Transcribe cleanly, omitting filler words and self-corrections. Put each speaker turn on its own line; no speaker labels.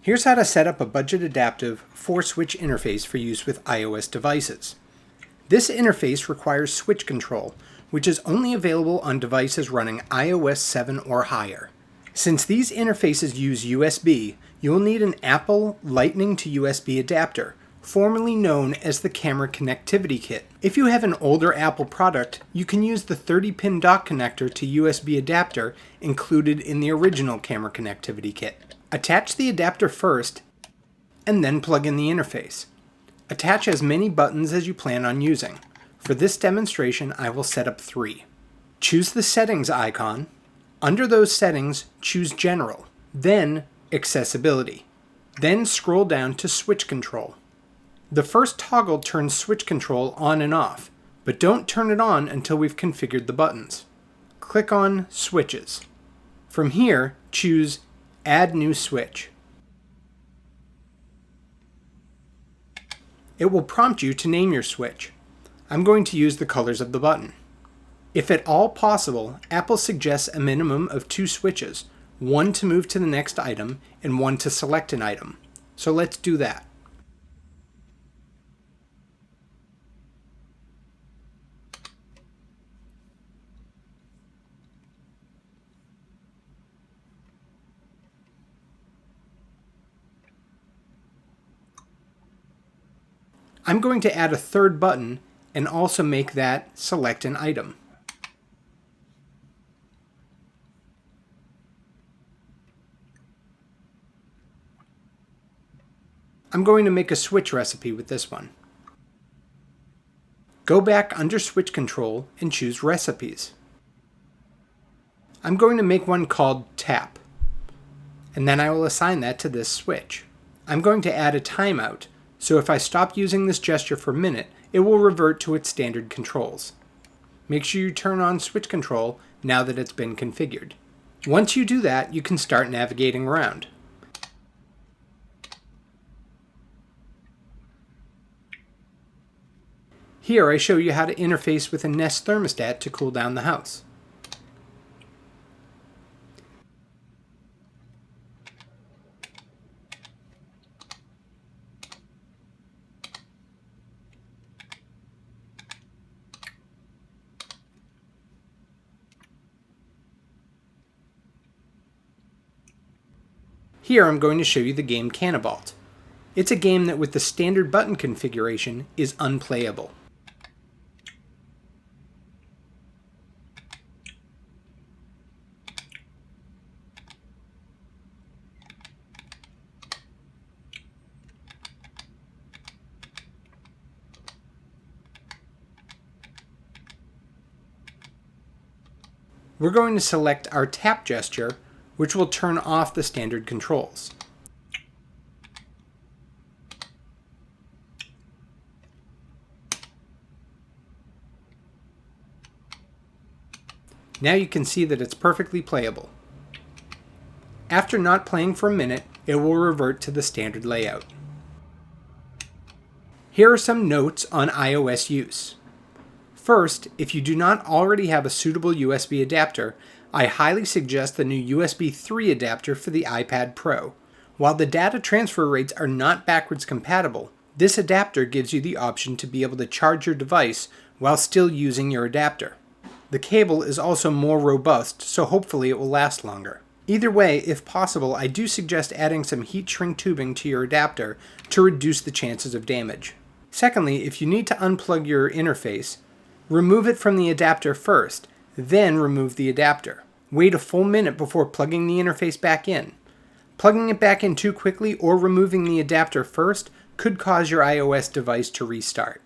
Here's how to set up a budget adaptive 4-switch interface for use with iOS devices. This interface requires switch control, which is only available on devices running iOS 7 or higher. Since these interfaces use USB, you'll need an Apple Lightning to USB adapter, formerly known as the Camera Connectivity Kit. If you have an older Apple product, you can use the 30-pin dock connector to USB adapter included in the original Camera Connectivity Kit. Attach the adapter first, and then plug in the interface. Attach as many buttons as you plan on using. For this demonstration, I will set up 3. Choose the Settings icon. Under those settings, choose General, then Accessibility. Then scroll down to Switch Control. The first toggle turns switch control on and off, but don't turn it on until we've configured the buttons. Click on Switches. From here, choose Add New Switch. It will prompt you to name your switch. I'm going to use the colors of the button. If at all possible, Apple suggests a minimum of 2 switches, one to move to the next item and one to select an item. So let's do that. I'm going to add a third button and also make that select an item. I'm going to make a switch recipe with this one. Go back under Switch Control and choose Recipes. I'm going to make one called Tap, and then I will assign that to this switch. I'm going to add a timeout, so if I stop using this gesture for a minute, it will revert to its standard controls. Make sure you turn on switch control now that it's been configured. Once you do that, you can start navigating around. Here I show you how to interface with a Nest thermostat to cool down the house. Here I'm going to show you the game Cannibalt. It's a game that with the standard button configuration is unplayable. We're going to select our tap gesture, which will turn off the standard controls. Now you can see that it's perfectly playable. After not playing for a minute, it will revert to the standard layout. Here are some notes on iOS use. First, if you do not already have a suitable USB adapter, I highly suggest the new USB 3 adapter for the iPad Pro. While the data transfer rates are not backwards compatible, this adapter gives you the option to be able to charge your device while still using your adapter. The cable is also more robust, so hopefully it will last longer. Either way, if possible, I do suggest adding some heat shrink tubing to your adapter to reduce the chances of damage. Secondly, if you need to unplug your interface, remove it from the adapter first, then remove the adapter. Wait a full minute before plugging the interface back in. Plugging it back in too quickly or removing the adapter first could cause your iOS device to restart.